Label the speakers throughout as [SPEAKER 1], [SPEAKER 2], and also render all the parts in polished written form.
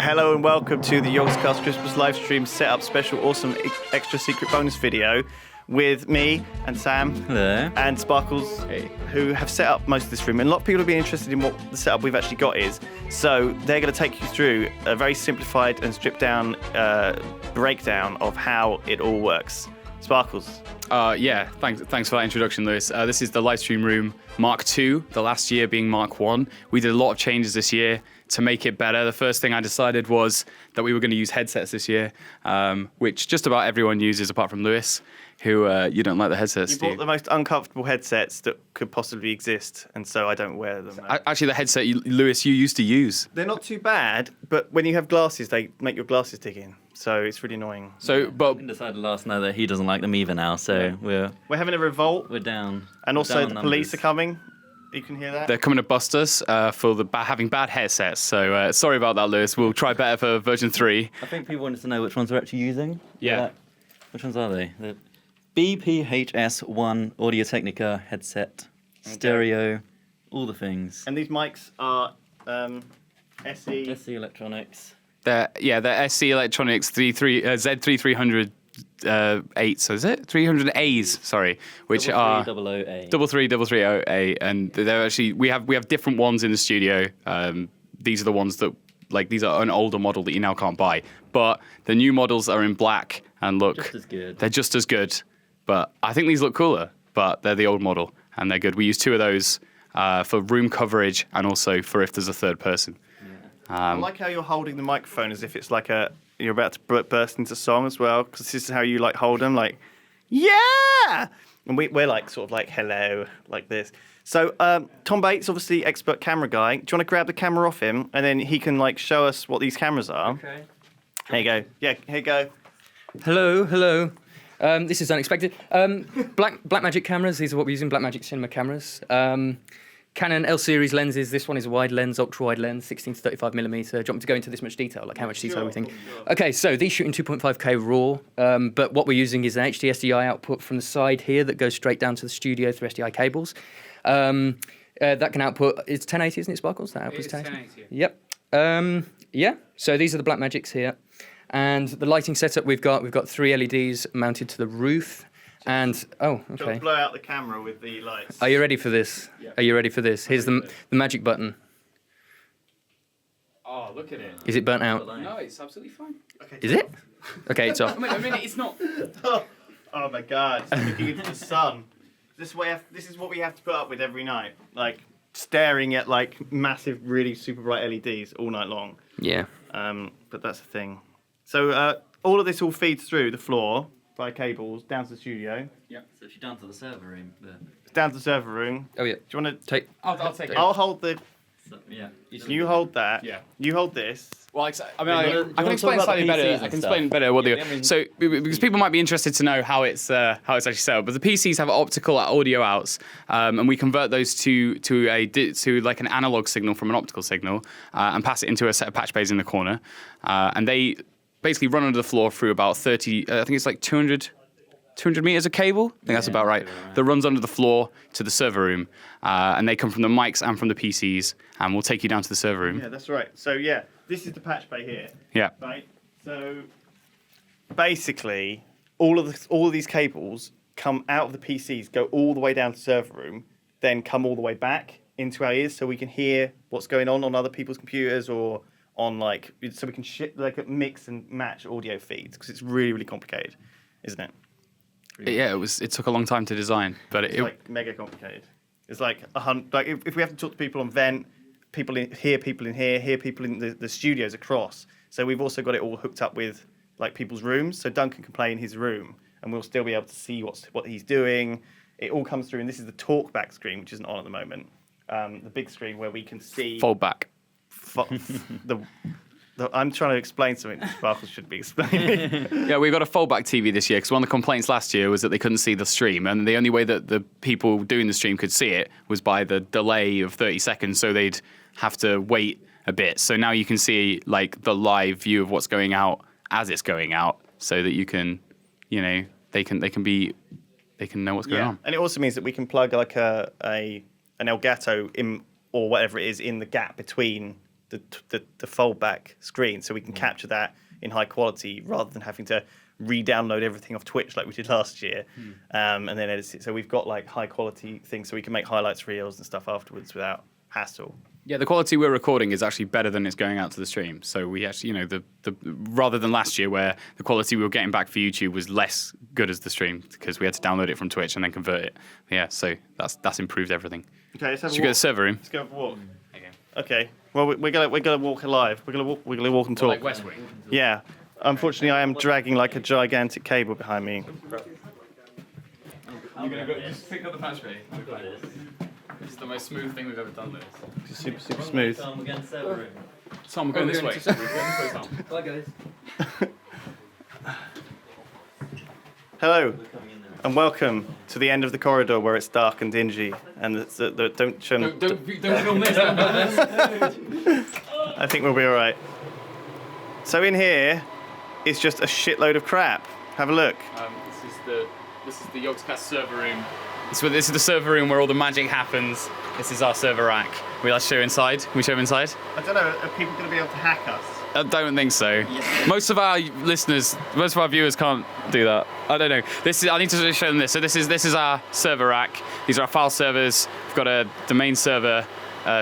[SPEAKER 1] Hello and welcome to the Yogscast Christmas Livestream setup special awesome extra secret bonus video with me and Sam.
[SPEAKER 2] Hello.
[SPEAKER 1] And Sparkles, who have set up most of this room. And a lot of people will be interested in what the setup we've actually got is. So they're going to take you through a very simplified and stripped down breakdown of how it all works. Sparkles.
[SPEAKER 3] Yeah, thanks for that introduction, Lewis. This is the Livestream room Mark II, the last year being Mark I. We did a lot of changes this year to make it better. The first thing I decided was that we were going to use headsets this year, which just about everyone uses apart from Lewis, who you don't like the headsets.
[SPEAKER 1] You bought the most uncomfortable headsets that could possibly exist, and so I don't wear them.
[SPEAKER 3] Actually, the headset, Lewis, you used to use.
[SPEAKER 1] They're not too bad, but when you have glasses, they make your glasses dig in. So it's really annoying.
[SPEAKER 3] So, but
[SPEAKER 2] We decided last night that he doesn't like them either now, so
[SPEAKER 1] We're having a revolt,
[SPEAKER 2] we're down.
[SPEAKER 1] and
[SPEAKER 2] We're
[SPEAKER 1] also
[SPEAKER 2] down
[SPEAKER 1] the
[SPEAKER 2] numbers.
[SPEAKER 1] police are coming. You can hear that.
[SPEAKER 3] they're coming to bust us for having bad headsets. So sorry about that, Lewis. We'll try better for version 3.
[SPEAKER 2] I think people wanted to know which ones we're actually using.
[SPEAKER 3] Yeah.
[SPEAKER 2] Which ones are they? The BPHS1 Audio-Technica headset, stereo, all the things.
[SPEAKER 1] And these mics are SE.
[SPEAKER 2] SC Electronics.
[SPEAKER 3] They're SC Electronics Z3300 8. So is it 300As? Sorry, which are
[SPEAKER 2] 3300A.
[SPEAKER 3] 33300A, and they're actually we have different ones in the studio. These are the ones that these are an older model that you now can't buy, but the new models are in black and look
[SPEAKER 2] Just as good.
[SPEAKER 3] They're just as good, but I think these look cooler. But they're the old model and they're good. We use 2 of those for room coverage and also for if there's a third person.
[SPEAKER 1] I like how you're holding the microphone as if it's like you're about to burst into song as well, because this is how you hold them, yeah. And we're sort of hello, like this. So Tom Bates, obviously expert camera guy. Do you want to grab the camera off him and then he can show us what these cameras are?
[SPEAKER 2] Okay.
[SPEAKER 1] Here you go. Yeah, here you go.
[SPEAKER 4] Hello. This is unexpected. Blackmagic cameras. These are what we use in Blackmagic cinema cameras. Canon L series lenses. This one is a wide lens, ultra wide lens, 16 to 35 millimeter. Do you want me to go into this much detail? How much detail are we thinking? Okay, so these shoot in 2.5K raw, but what we're using is an HD SDI output from the side here that goes straight down to the studio through SDI cables. That can output. It's 1080, isn't it, Sparkles? That output's 1080. Yep. Yeah. So these are the Blackmagics here. And the lighting setup we've got 3 LEDs mounted to the roof. And okay.
[SPEAKER 1] Blow out the camera with the lights.
[SPEAKER 4] Are you ready for this? Yeah. Are you ready for this? Here's the magic button.
[SPEAKER 3] Oh, look at it.
[SPEAKER 4] Is it burnt out?
[SPEAKER 3] No, it's absolutely fine.
[SPEAKER 1] Okay,
[SPEAKER 4] Is it? Okay, it's off.
[SPEAKER 3] I mean, it's not.
[SPEAKER 1] Oh my God! It's looking into the sun. This is what we have to put up with every night, staring at massive, really super bright LEDs all night long.
[SPEAKER 4] Yeah.
[SPEAKER 1] But that's the thing. So all of this all feeds through the floor by cables down to the studio.
[SPEAKER 3] Yeah.
[SPEAKER 2] So if you're down to the server room,
[SPEAKER 1] Down to the server room.
[SPEAKER 4] Oh yeah.
[SPEAKER 1] Do you want to
[SPEAKER 4] Take.
[SPEAKER 3] I'll take it.
[SPEAKER 1] I'll hold the.
[SPEAKER 2] yeah.
[SPEAKER 1] You hold that.
[SPEAKER 3] Yeah.
[SPEAKER 1] You hold this.
[SPEAKER 3] Well, I
[SPEAKER 2] wanna
[SPEAKER 3] can explain
[SPEAKER 2] talk about
[SPEAKER 3] slightly
[SPEAKER 2] the
[SPEAKER 3] better.
[SPEAKER 2] PCs
[SPEAKER 3] I
[SPEAKER 2] and
[SPEAKER 3] can
[SPEAKER 2] stuff?
[SPEAKER 3] explain better what
[SPEAKER 2] Yeah,
[SPEAKER 3] they
[SPEAKER 2] I mean-
[SPEAKER 3] So, because people might be interested to know how it's actually set up. But the PCs have optical audio outs, and we convert those to an analog signal from an optical signal, and pass it into a set of patch bays in the corner, and they basically run under the floor through about 30. I think it's 200 meters of cable. I think that's about right. That runs under the floor to the server room, and they come from the mics and from the PCs, and we'll take you down to the server room.
[SPEAKER 1] Yeah, that's right. So yeah, this is the patch bay here.
[SPEAKER 3] Yeah.
[SPEAKER 1] Right. So basically, all of these cables come out of the PCs, go all the way down to the server room, then come all the way back into our ears, so we can hear what's going on other people's computers or on so we can mix and match audio feeds, because it's really, really complicated, isn't it?
[SPEAKER 3] Yeah, it took a long time to design, but
[SPEAKER 1] It's mega complicated. It's if we have to talk to people on Vent, people in here, hear people in the studios across. So we've also got it all hooked up with people's rooms. So Duncan can play in his room, and we'll still be able to see what he's doing. It all comes through, and this is the talkback screen, which isn't on at the moment. The big screen where we can see
[SPEAKER 3] Fallback.
[SPEAKER 1] I'm trying to explain something that Sparkles should be explaining.
[SPEAKER 3] Yeah, we got a Fallback TV this year because one of the complaints last year was that they couldn't see the stream, and the only way that the people doing the stream could see it was by the delay of 30 seconds, so they'd have to wait a bit. So now you can see the live view of what's going out as it's going out, so that you can, they can know what's going on.
[SPEAKER 1] And it also means that we can plug an Elgato in or whatever it is in the gap between the fold-back screen, so we can capture that in high quality rather than having to re-download everything off Twitch like we did last year, and then edit it. So we've got like high quality things, so we can make highlights reels and stuff afterwards without hassle.
[SPEAKER 3] Yeah, the quality we're recording is actually better than it's going out to the stream. So we actually, the rather than last year where the quality we were getting back for YouTube was less good as the stream because we had to download it from Twitch and then convert it. Yeah, so that's improved everything.
[SPEAKER 1] Okay, let's have
[SPEAKER 3] Should we go to the server room?
[SPEAKER 1] Let's go for a walk. Okay. Well, we're gonna walk live. We're gonna walk and talk.
[SPEAKER 3] Like West Wing.
[SPEAKER 1] Yeah. Unfortunately, I am dragging like a gigantic cable behind me.
[SPEAKER 3] You're gonna go. Just pick up the patch bay. This is the most smooth thing we've ever done. This.
[SPEAKER 1] It's super smooth.
[SPEAKER 2] Tom, we're going to server room.
[SPEAKER 3] Tom, we're going this way.
[SPEAKER 4] Bye, guys.
[SPEAKER 1] Hello, and welcome to the end of the corridor where it's dark and dingy, and don't show them.
[SPEAKER 3] Don't film this.
[SPEAKER 1] I think we'll be all right. So in here is just a shitload of crap. Have a look.
[SPEAKER 3] This is the Yogscast server room. This is the server room where all the magic happens. This is our server rack. We like to show inside. Can we show inside?
[SPEAKER 1] I don't know. Are people going to be able to hack us?
[SPEAKER 3] I don't think so. Most of our listeners, most of our viewers can't do that. I don't know. I need to show them this. So this is our server rack. These are our file servers. We've got a domain server,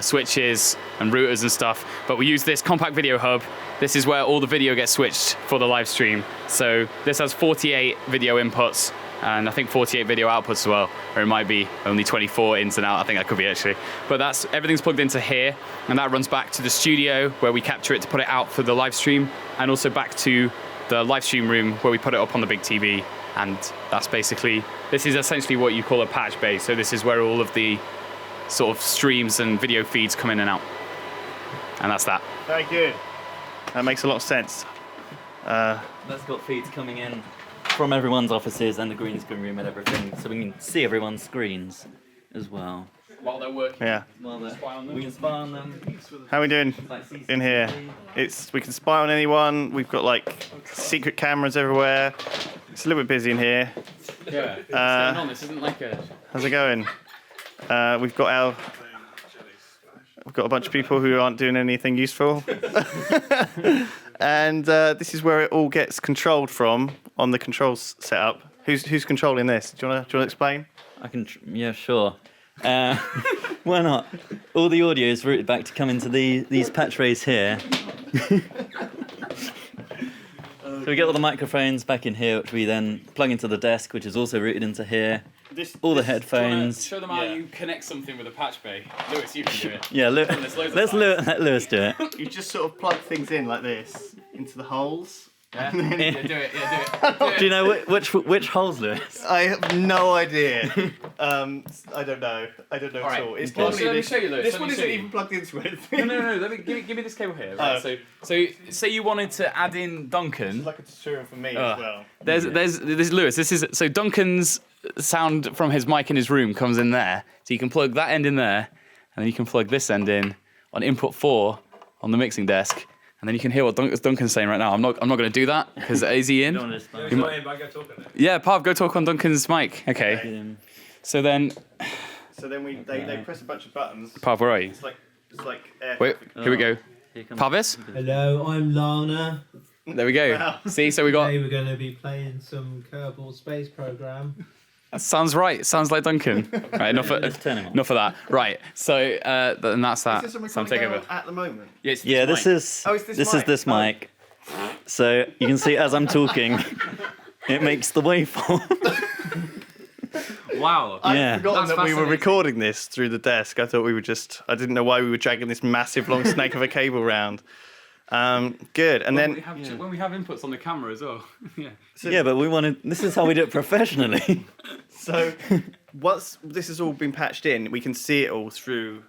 [SPEAKER 3] switches and routers and stuff. But we use this compact video hub. This is where all the video gets switched for the live stream. So this has 48 video inputs and I think 48 video outputs as well, or it might be only 24 ins and out. I think that could be actually. But everything's plugged into here, and that runs back to the studio where we capture it to put it out for the live stream, and also back to the live stream room where we put it up on the big TV. And this is essentially what you call a patch bay. So this is where all of the sort of streams and video feeds come in and out. And that's that.
[SPEAKER 1] Very good. That makes a lot of sense.
[SPEAKER 2] That's got feeds coming in from everyone's offices and the green screen room and everything, so we can see everyone's screens as well.
[SPEAKER 3] While they're working.
[SPEAKER 1] Yeah.
[SPEAKER 2] We can spy on them.
[SPEAKER 1] How are we doing in here? We can spy on anyone. We've got like secret cameras everywhere. It's a little bit busy in here.
[SPEAKER 3] Yeah. What's going on? This isn't like a.
[SPEAKER 1] How's it going? We've got a bunch of people who aren't doing anything useful. And this is where it all gets controlled from on the controls setup. Who's controlling this? Do you want to explain?
[SPEAKER 2] I can. Yeah, sure. Why not? All the audio is routed back to come into these patch rays here. So we get all the microphones back in here, which we then plug into the desk, which is also routed into here. All the headphones.
[SPEAKER 3] Show them how you connect something with a patch bay. Lewis, you can do it.
[SPEAKER 2] Yeah, let Lewis do it.
[SPEAKER 1] You just sort of plug things in like this into the holes.
[SPEAKER 3] Yeah, do it.
[SPEAKER 2] Do you know which holes, Lewis?
[SPEAKER 1] I have no idea. I don't know. At all. It's probably
[SPEAKER 3] let me show you, Lewis.
[SPEAKER 1] This one isn't even plugged into anything.
[SPEAKER 3] No. Let me give me this cable here. Right. So say you wanted to add in Duncan.
[SPEAKER 1] It's like a tutorial for me as well.
[SPEAKER 3] There's Lewis. This is so Duncan's sound from his mic in his room comes in there. So you can plug that end in there, and then you can plug this end in on input 4 on the mixing desk. And then you can hear what Duncan's saying right now. I'm not going to do that because is he in? Yeah, Pav, go talk on Duncan's mic. Okay. So then
[SPEAKER 1] they press a bunch of buttons.
[SPEAKER 3] Pav, where are you?
[SPEAKER 1] It's like air
[SPEAKER 3] Wait, here we go. Pavis?
[SPEAKER 5] Hello, I'm Lana.
[SPEAKER 3] There we go.
[SPEAKER 1] Wow.
[SPEAKER 3] See, so we got.
[SPEAKER 5] Today we're going to be playing some Kerbal Space Program.
[SPEAKER 3] That sounds right. Sounds like Duncan. Right, enough of that. Right. So and that's that.
[SPEAKER 1] Is this
[SPEAKER 3] So I'm taking over.
[SPEAKER 1] at the moment?
[SPEAKER 3] Yes.
[SPEAKER 2] Yeah, this is this mic. So you can see as I'm talking, it makes the waveform.
[SPEAKER 3] Wow.
[SPEAKER 1] I'd forgotten
[SPEAKER 3] That's
[SPEAKER 1] that we were
[SPEAKER 3] fascinating.
[SPEAKER 1] recording this through the desk. I thought I didn't know why we were dragging this massive long snake of a cable around. Good. And
[SPEAKER 3] When
[SPEAKER 1] then
[SPEAKER 3] we have inputs on the camera as well. Yeah.
[SPEAKER 2] Yeah, but this is how we do it professionally.
[SPEAKER 1] so once this has all been patched in, we can see it all through.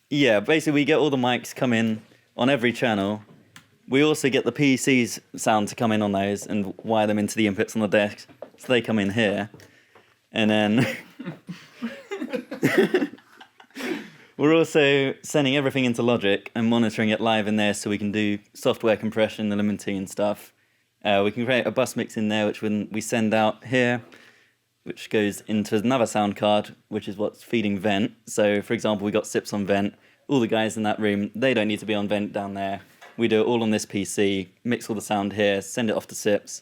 [SPEAKER 2] Yeah, basically we get all the mics come in on every channel. We also get the PC's sound to come in on those and wire them into the inputs on the desk. So they come in here. And then we're also sending everything into Logic and monitoring it live in there so we can do software compression, limiting and stuff. We can create a bus mix in there, which we send out here, which goes into another sound card, which is what's feeding vent. So, for example, we got sips on vent. all the guys in that room, they don't need to be on vent down there. We do it all on this PC, mix all the sound here, send it off to Sips,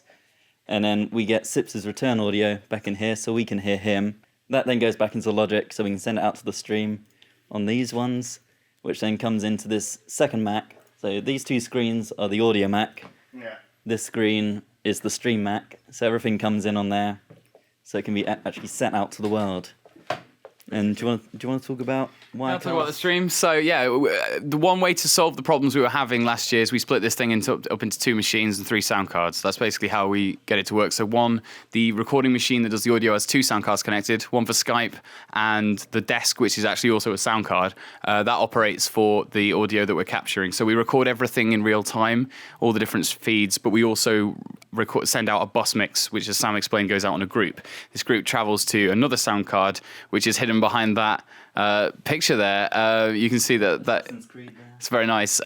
[SPEAKER 2] and then we get Sips' return audio back in here so we can hear him. That then goes back into Logic so we can send it out to the stream on these ones, which then comes into this second Mac. So these two screens are the audio Mac.
[SPEAKER 1] Yeah.
[SPEAKER 2] This screen is the stream Mac, so everything comes in on there, so it can be actually sent out to the world. And do you want to talk about why?
[SPEAKER 3] I'll talk about the stream. So yeah, the one way to solve the problems we were having last year is we split this thing up into 2 machines and 3 sound cards. That's basically how we get it to work. So one, the recording machine that does the audio has 2 sound cards connected, one for Skype, and the desk, which is actually also a sound card, that operates for the audio that we're capturing. So we record everything in real time, all the different feeds, but we also send out a bus mix, which, as Sam explained, goes out on a group. This group travels to another sound card, which is hidden behind that picture there. You can see that it's very nice.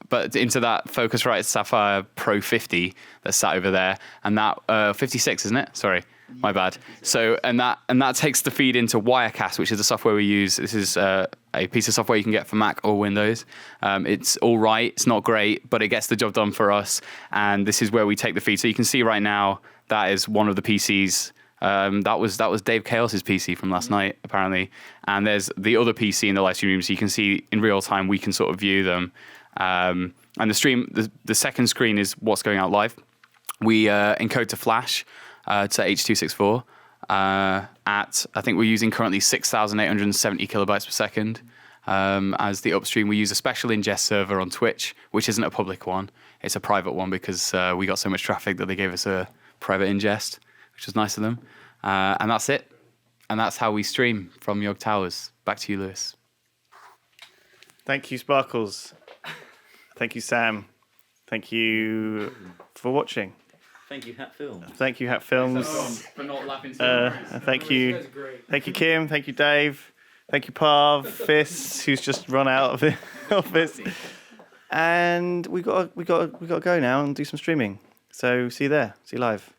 [SPEAKER 3] But into that Focusrite Sapphire Pro 50 that's sat over there, and that 56, isn't it? Sorry, my bad. So and that takes the feed into Wirecast, which is the software we use. This is a piece of software you can get for Mac or Windows. It's all right. It's not great, but it gets the job done for us. And this is where we take the feed. So you can see right now that is one of the PCs. That was Dave Chaos's PC from last night, apparently. And there's the other PC in the live stream room, so you can see in real time. We can sort of view them. And the stream, the second screen is what's going out live. We encode to Flash to H.264 at, I think we're using currently 6,870 kilobytes per second. As the upstream, we use a special ingest server on Twitch, which isn't a public one. It's a private one because we got so much traffic that they gave us a private ingest, which was nice of them. And that's it. And that's how we stream from Yog Towers. Back to you, Lewis.
[SPEAKER 1] Thank you, Sparkles. Thank you, Sam. Thank you for watching.
[SPEAKER 2] Thank you, Hat Film.
[SPEAKER 1] Thank you, Hat Films.
[SPEAKER 3] For not laughing
[SPEAKER 1] Thank you, Kim. Thank you, Dave. Thank you, Parv, Fists, who's just run out of the office. And we got to go now and do some streaming. So see you there. See you live.